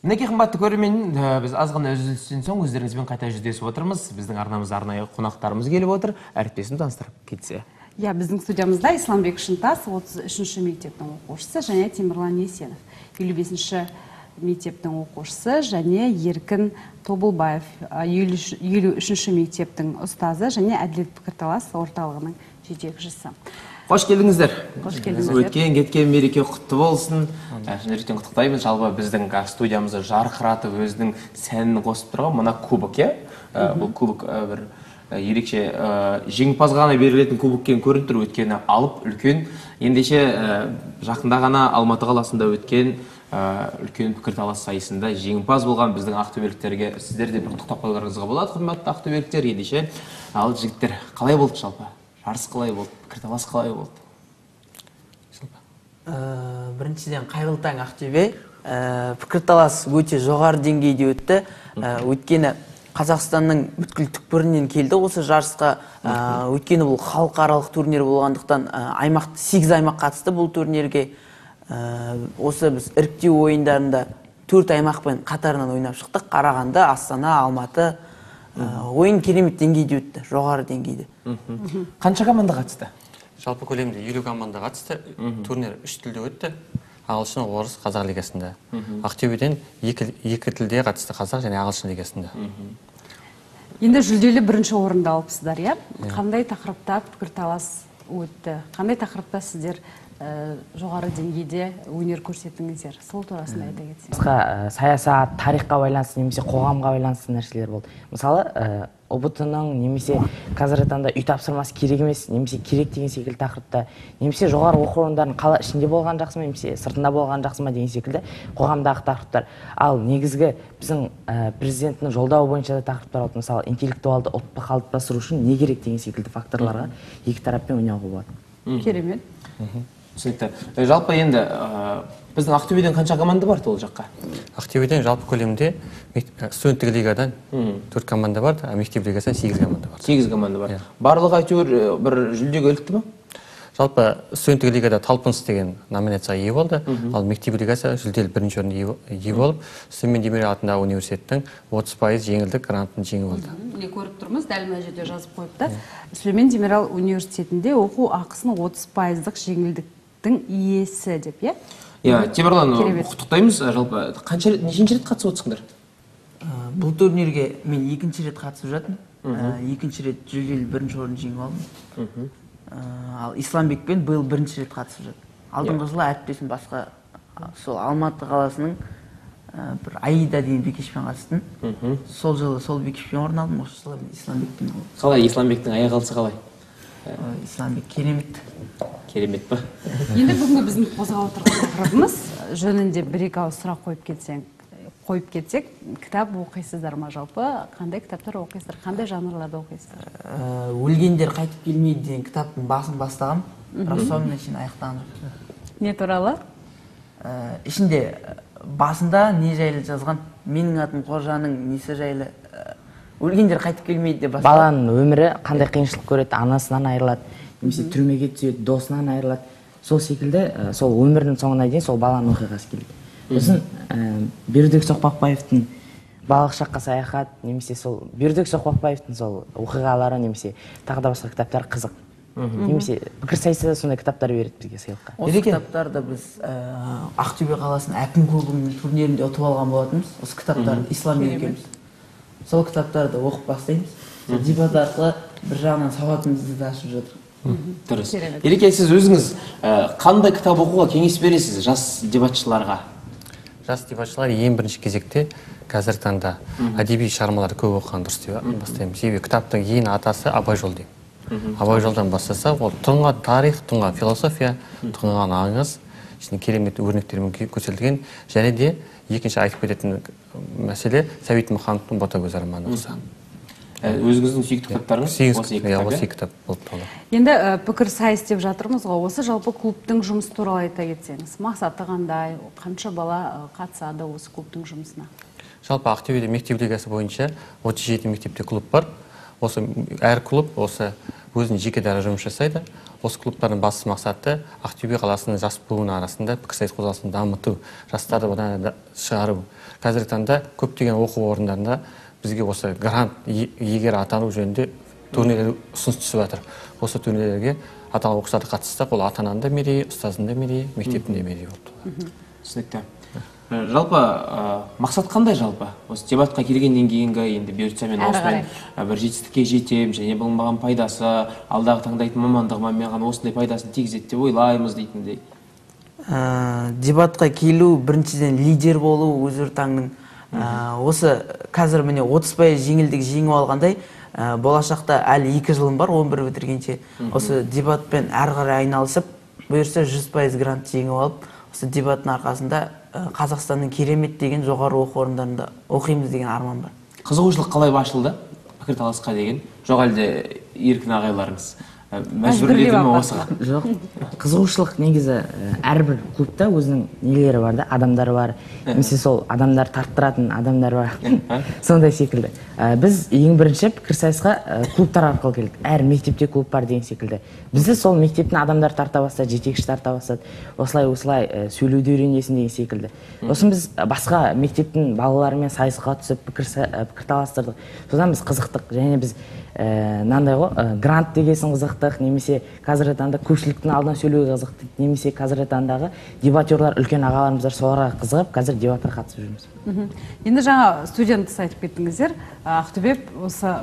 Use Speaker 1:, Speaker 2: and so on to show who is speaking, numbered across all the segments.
Speaker 1: Мінекей қымбатты көрермен, біз аз ғана үзілістен соң өздеріңізбен қайта жүздесіп отырмыз. Біздің арнамызда арнайы қонақтарымыз келіп отыр. Әріптесім таныстырып кетсе.
Speaker 2: Біздің студиямызда Исламбек Шынтас, 33-ші мектептің оқушысы, және Темірлан Есенов, 55-ші мектептің оқушысы, және Еркін Тобылбаев, 53-ші мектептің ұстазы, және Әділет пікірталас орталығының жетекшісі.
Speaker 1: Қош келдіңіздер.
Speaker 2: Қош келдіңіздер.
Speaker 1: Өткен кеткен мереке құтты болсын. Шынымен құттықтаймыз. Жалпы біздің студиямызды жарқыратып өзінің сәнін қосып тұрған мына кубок, бұл кубок бір ерекше жеңімпазға ғана берілетін кубоккен көрініп тұр. Өткені алып үлкен. Ендеше жақында ғана Алматы қаласында өткен үлкен пікірталас сайысында жеңімпаз болған біздің ақтөбеліктерге сіздер де бір құттықтап қоюларыңызға болады, құрметті ақтөбеліктер. Ендеше ал жігіттер, қалай болды жалпы? Жарыс қалай болды? Пікірталас қалай болды?
Speaker 3: Біріншіден қайырлы таң Ақтөбе. Пікірталас өте жоғары деңгейде өтті. Өйткені Қазақстанның бүткіл түкпірінен келді осы жарысқа. Өйткені бұл халықаралық турнир болғандықтан 8 аймақ қатысты бұл турнирге. Осы біз іріктеу ойындарында 4 аймақпен қатарынан ойнап шықтық. Қарағанды, Астана, Алматы. Ойын керемет деңгейде өтті, жоғары деңгейде.
Speaker 1: Қанша команда қатысты?
Speaker 4: Жалпы көлемде 50 команда қатысты. Турнир 3 тілде өтті. Ағылшын, орыс, қазақ лигасында. Ақтөбеден 2 тілде қатысты, қазақ және ағылшын лигасында.
Speaker 2: Енді жүлделі бірінші орынды алыпсыздар, Қандай тақырыпта пікірталас өтті? Қандай тақырыпта сіздер жоғары деңгейде өнер көрсеттіңіздер? Сол турасында айта кетсеңіз.
Speaker 5: Саясат, тарихқа байланысты немесе қоғамға байланысты нәрселер болды. Мысалы, ұбт-ның немесе қазіргі таңда үй тапсырмасы керек емес, немесе керек деген секілді тақырыпта, немесе жоғары оқу орындарының қала ішінде болған жақсы ма, немесе сыртында болған жақсы ма деген секілді қоғамдағы тақырыптар. Ал негізгі біздің президенттің жолдауы бойынша да тақырыптар болды. Мысалы, интеллектуалды ұлтты қалыптастыру үшін не керек деген секілді факторларға екі тараппен ойнауға болады.
Speaker 2: Керемет.
Speaker 1: Түсінікті. Жалпы енді біздің Ақтөбеден қанша команда бар ол жаққа?
Speaker 4: Ақтөбеден жалпы көлемде студенттік лигадан 4 команда бар, мектеп лигасынан 8 команда бар.
Speaker 1: 8 команда бар. Барлығы әйтеуір бір жүлдеге ілікті ме?
Speaker 4: Жалпы студенттік лигада Талпыныс деген номинацияға ие болды. Ал мектеп лигасы жүлделі бірінші орын ие болып, Сүлеймен Демирел атындағы университеттің 30% жеңілдік грантын жеңіп алды.
Speaker 2: Міне көріп тұрмыз, дәл мына жерде жазып қойыпты. Сүлеймен Демирел университетінде оқу ақысын 30%-ық жеңілдіктің иесі деп,
Speaker 1: Темірлан, құттықтаймыз. Жалпы нешінші рет қатысып отырсыңдар?
Speaker 3: Бұл турнирге мен 2-ші рет қатысып жатырмын. 2-ші рет жүлделі бірінші орын жеңіп алдым. Ал Исламбекпен биыл 1-ші рет қатысып жатыр. Алдыңғы жылы әріптесім басқа сол Алматы қаласының бір Аида деген бикешпен қатыстым. Сол жылы сол бикешпен орын алдым, осы жылы Исламбекпен алдым.
Speaker 1: Қалай, Исламбектің аяқ алысы қалай?
Speaker 3: Исламбек керемет.
Speaker 1: Керемет па?
Speaker 2: Енді бүгінгі біздің қозғап отырған тақырыбымыз жөнінде бір-екі ауыз сұрақ қойып кетсек, кітап оқисыздар ма жалпы? Қандай кітаптар оқисыздар? Қандай жанрларды оқисыздар?
Speaker 3: Өлгендер қайтып келмейді деген кітаптың басын бастағам, бірақ соңына шейін аяқтаған.
Speaker 2: Не туралы?
Speaker 3: Ішінде басында не жайлы жазған, менің атым Қожаның несі жайлы, өлгендер қайтып келмейді деп бастаған.
Speaker 5: Баланың өмірі қандай қиыншылық көреді, анасынан айырылады, немесе түрмеге түседі, досынан айырылады. Сол секілді, сол өмірінің соңына дейін сол баланың оқиғасы келеді. Сосын Бердібек Соқпақбаевтың балалық шаққа саяхат, немесе сол Бердібек Соқпақбаевтың сол оқиғалары, немесе тағы да басқа кітаптар қызық. Немесе пікірсайысында сондай кітаптар береді бізге сыйлыққа.
Speaker 3: Осы кітаптарды біз Ақтөбе қаласының әкім клубының турнирінде ұтып алған болатынбыз. Осы кітаптарды Исламбек екеуміз. Сол кітаптарды оқып бастаймыз. Дебат арқылы бір жағынан сауатымызды да ашып жатыр.
Speaker 1: Дұрыс. Ереке, сіз өзіңіз қандай кітап оқуға кеңес бересіз жас дебатшыларға?
Speaker 4: Жас дебатшылар ең бірінші кезекте қазіргі таңда әдеби шығармаларды көп оқыған дұрыс деп бастаймын. Себебі кітаптың ең атасы Абай жолы деймін. Абай жолдан бастаса, ол тұнған тарих, тұнған философия, тұнған аңыз, керемет өрнектермен көрсетілген, және де екінші айтып кететін мәселе Сәбит Мұқановтың Ботагөз романы осы.
Speaker 1: Өзіңіздің сүйікті кітаптарыңыз
Speaker 4: осы кітап болып табылады.
Speaker 2: Енді пікір сайыс деп жатырмыз ғой, осы жалпы клубтың жұмысы туралы айта кетсеңіз, мақсаты қандай, қанша бала қатысады осы клубтың жұмысына?
Speaker 4: Жалпы Ақтөбеде мектеп лигасы бойынша 37 мектепте клуб бар. Осы әр клуб осы өзінің жеке дара жұмыс жасайды. Осы клубтардың басты мақсаты Ақтөбе қаласының жас буыны арасында пікірсайыс қозғалысын дамыту, жастарды одан шығару. Қазіргі таңда көптеген оқу орындарында бізге осы грант егер атану жөнінде турнирлер ұсыныс түсіп жатыр. Осы турнирлерге аталған оқушыларды қатыссақ, ол ата-ананың да мерейі, ұстаздың да мерейі, мектептің де мерейі болды.
Speaker 1: Түсінікті. Жалпы мақсат қандай жалпы? Осы дебатқа келгеннен кейінгі енді бұйыртса мен осымен бір жетістікке жетем, және бұл маған пайдасы, алдағы таңдайтын мамандығыма маған осындай пайдасын тигізеді деп ойлаймыз дейтіндей.
Speaker 3: Дебатқа келу, біріншіден лидер болу өз ортаңның. Осы қазір міне 30% жеңілдік жеңіп алғандай, болашақта әлі 2 жылым бар, 11 бітіргенше. Осы дебатпен әрі қарай айналысып, бұйырса 100% грант жеңіп алып, осы дебаттың арқасында Қазақстанның керемет деген жоғары оқу орындарында оқимыз деген арман бар.
Speaker 1: Қызығушылық қалай ашылды пікірталасқа деген? Жоқ әлде еркін ағайларыңыз мәжбүрледі ме осыған?
Speaker 5: Жоқ, қызығушылық негізі әрбір клубта өзінің нелері бар да, адамдары бар. Немесе сол адамдар тарттыратын адамдар бар. Сондай секілді. Біз ең бірінші пікірсайысқа клубтар арқылы келдік. Әр мектепте клуб бар деген секілді. Бізді сол мектептің адамдар тарта бастады, жетекші тарта бастады. Осылай сөйлеуді үйренесің деген секілді. Сосын біз басқа мектептің балаларымен сайысқа түсіп пікірталастырдық. Содан біз қызықтық, және біз мынандай ғой, грант дегесін қызықтық, немесе қазіргі таңда көпшіліктің алдынан сөйлеуге қызықтық, немесе қазіргі таңдағы дебатерлар, үлкен ағаларымыздар соларға қызығып, қазір дебатқа қатысып жүрміз.
Speaker 2: Енді жаңа студент айтып кеттіңіздер, Ақтөбе осы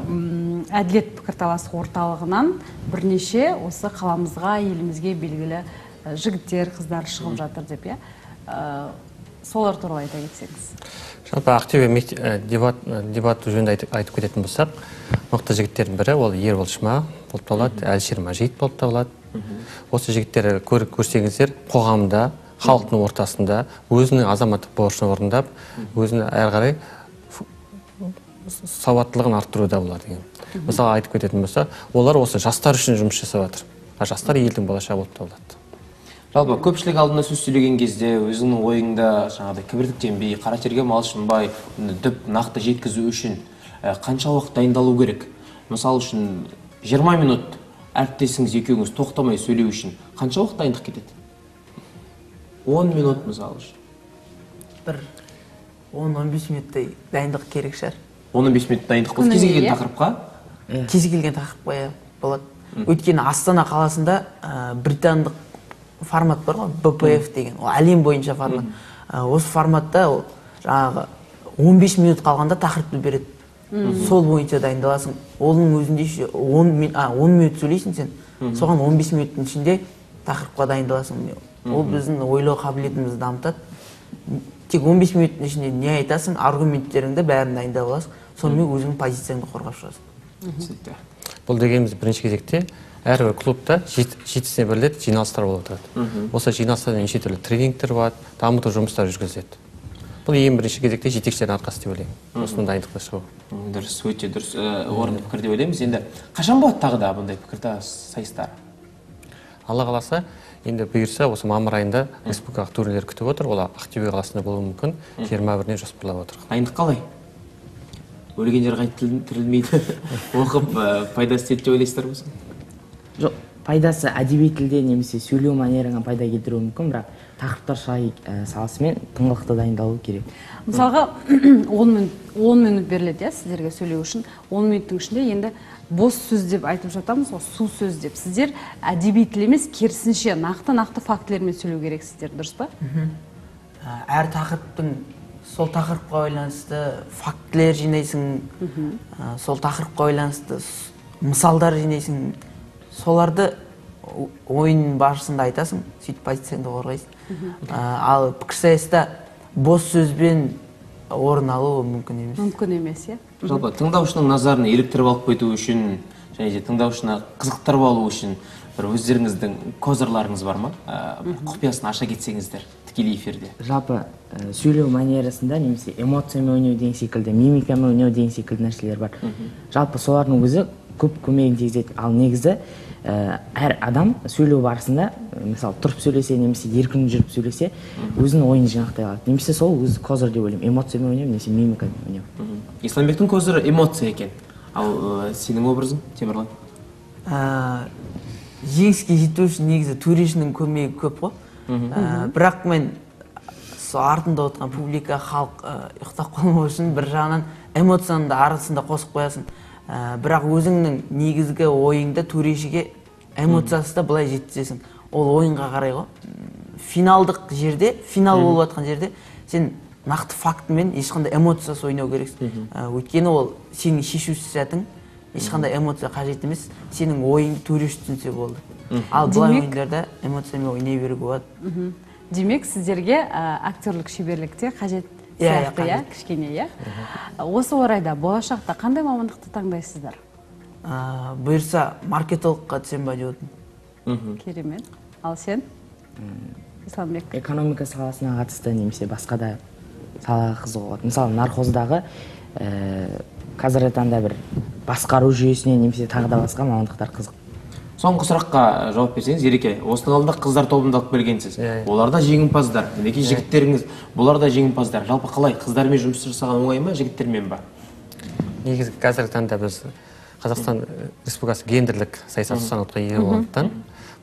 Speaker 2: әділет пікірталас орталығынан бірнеше осы қаламызға, елімізге белгілі жігіттер, қыздар шығып жатыр деп, солар туралы айта кетсеңіз.
Speaker 4: Жалпы Ақтөбе дебат жөнінде айтып кететін болсақ, мықты жігіттердің бірі ол Ербол Шыма болып табылады, Әлішер Мәжит болып табылады. Осы жігіттер көрсеңіздер, қоғамда, халықтың ортасында өзінің азаматтық борышын орындап, өзінің әрі қарай сауаттылығын арттыруда олар деген. Мысалы айтып кететін болса, олар осы жастар үшін жұмыс жасап жатыр. Жастар елдің болашағы болып табылады.
Speaker 1: Жалпы көпшілік алдында сөз сөйлеген кезде өзіңнің ойыңда жаңағыдай кібіртіктенбей, қара терге малшынбай, дүп нақты жеткізу үшін қанша уақыт дайындалу керек? Мысалы үшін 20 минут әріптесіңіз екеуіңіз тоқтамай сөйлеу үшін қанша уақыт дайындық кетеді? 10 минут мысалы үшін.
Speaker 3: Бір 10-15 минуттай дайындық керек шығар.
Speaker 1: 15 минут дайындық болады. Кез келген тақырыпқа?
Speaker 3: Кез келген тақырыпқа болады. Өйткені Астана қаласында британдық формат бар ғой, БПФ деген, ол әлем бойынша формат. Осы форматта жаңағы 15 минут қалғанда тақырыпты береді. Сол бойынша дайындаласың. Оның өзінде 10 минут сөйлейсің сен, соған 15 минуттың ішінде тақырыпқа дайындаласың. Ол біздің ойлау қабілетімізді дамытады. Тек 15 минуттың ішінде не айтасың, аргументтеріңді бәрін дайындап аласың. Сонымен өзіңнің позицияңды қорғап шығасың.
Speaker 4: Бұл дегеніміз бірінші кезекте әрбір клубта 7-сіне бірлет жиналыстар болып отырады. Осы жиналыстарда неше түрлі тренингтер болады, дамыту жұмыстары жүргізіледі. Бұл ең бірінші кезекте жетекшілердің арқасы деп ойлаймын. Осының дайындықта шығу.
Speaker 1: Дұрыс, өте дұрыс, орынды пікір деп ойлаймыз. Енді қашан болады тағы да бұндай пікірталас сайыстар?
Speaker 4: Алла қаласа, енді бұйырса осы мамыр айында республикалық турнирлер күтіп отыр. Ол Ақтөбе қаласында болуы мүмкін. 21-іне жоспарлап отыр.
Speaker 1: Дайындық қалай? Өлгендер тірілмейді, оқып пайдасы тиеді деп ойлайсыздар ма?
Speaker 5: Жоқ, пайдасы әдеби тілде немесе сөйлеу манераңа пайда келтіруі мүмкін, бірақ тақырыптар шыға салысымен тыңғылықты дайындалу керек.
Speaker 2: Мысалға 10 минут беріледі сіздерге сөйлеу үшін. 10 минуттың ішінде енді бос сөз деп айтып жатамыз, су сөз деп. Сіздер әдеби тіл емес, керісінше нақты фактілермен сөйлеу керексіздер, дұрыс па?
Speaker 3: Әр тақырыптың сол тақырыпқа байланысты фактілер жинайсың, сол тақырыпқа байланысты мысалдар жинайсың. Соларды ойын барысында айтасың, сөйтіп позицияңды қорғайсың. Ал пікірсайыста бос сөзбен орын алу мүмкін емес.
Speaker 2: Мүмкін емес, иә.
Speaker 1: Жалпы тыңдаушының назарын еліктіріп алып кету үшін, және де тыңдаушыны қызықтырып алу үшін бір өздеріңіздің козырларыңыз бар ма? Құпиясын аша кетсеңіздер тікелей эфирде.
Speaker 5: Жалпы сөйлеу манерасында немесе эмоциямен ойнау деген секілді, мимикамен ойнау деген секілді нәрселер бар. Жалпы солардың өзі көп көмегін тигізеді. Ал негізі әр адам сөйлеу барысында, мысалы тұрып сөйлесе немесе еркін жүріп сөйлесе, өзінің ойын жинақтай алады. Немесе сол өзі козыр деп ойлаймын, эмоциямен ойнау немесе мимикамен ойнау.
Speaker 1: Исламбектің козыры эмоция екен. Ал сенің образың, Темірлан?
Speaker 3: жеңіске жету үшін негізі төрешінің көмегі көп қой. Бірақ мен сол артында отырған публика, халық ұйықтап қалмау үшін бір жағынан эмоцияны да арасында қосып қоясың. Бірақ өзіңнің негізгі ойыңды төрешіге эмоциясыз да былай жеткізесің. Ол ойынға қарай ғой. Финалдық жерде, финал болып жатқан жерде сен нақты фактымен ешқандай эмоциясыз ойнау керексің. Өйткені ол сенің шешуші сәтің, ешқандай эмоция қажет емес. Сенің ойыңды төреш түсінсе болды. Ал былай ойындарда эмоциямен ойнай беруге болады.
Speaker 2: Демек, сіздерге актерлік шеберлікте қажет сияқты, иә, кішкене, иә. Осы орайда болашақта қандай мамандықты таңдайсыздар?
Speaker 3: Бұйырса маркетологқа түсем ба деп отырмын.
Speaker 2: Керемет. Ал сен? Исламбек.
Speaker 5: Экономика саласына қатысты немесе басқа да салаға қызығы болады. Мысалы, нархоздағы қазіргі таңда бір басқару жүйесіне немесе тағы да басқа мамандықтар қызық.
Speaker 1: Соңғы сұраққа жауап берсеңіз, Ереке, осының алдында қыздар тобында алып келгенсіз. Олар да жеңімпаздар. Мінекей жігіттеріңіз, бұлар да жеңімпаздар. Жалпы қалай, қыздармен жұмыс жасаған оңай ма, жігіттермен ба?
Speaker 4: Негізі қазіргі таңда біз Қазақстан Республикасы гендерлік саясат ұстанымға ие болғандықтан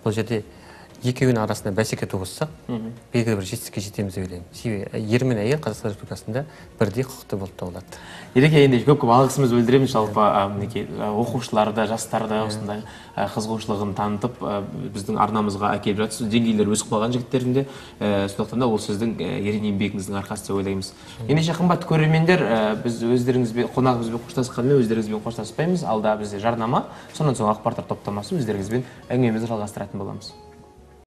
Speaker 4: бұл жерде екеуінің арасында бәсеке туғызсақ, белгілі бір жетістікке жетеміз деп ойлаймын. Себебі ер мен әйел Қазақстан Республикасында бірдей құқықты болып табылады.
Speaker 1: Ереке, енді көп-көп алғысымызды білдіреміз, жалпы оқушыларды, жастарды осындай қызығушылығын танытып, біздің арнамызға әкеліп жатсыз. Деңгейлері өсіп қалған жігіттердің де, сондықтан да ол сіздің ерен еңбегіңіздің арқасы деп ойлаймыз. Ендеше қымбатты көрермендер, біз өздеріңізбен, қонағымызбен қоштасқанмен өздеріңізбен қоштаспаймыз. Алда бізде жарнама, сонан соң ақпараттар топтамасы өздеріңізбен әңгімемізді жалғастыратын боламыз.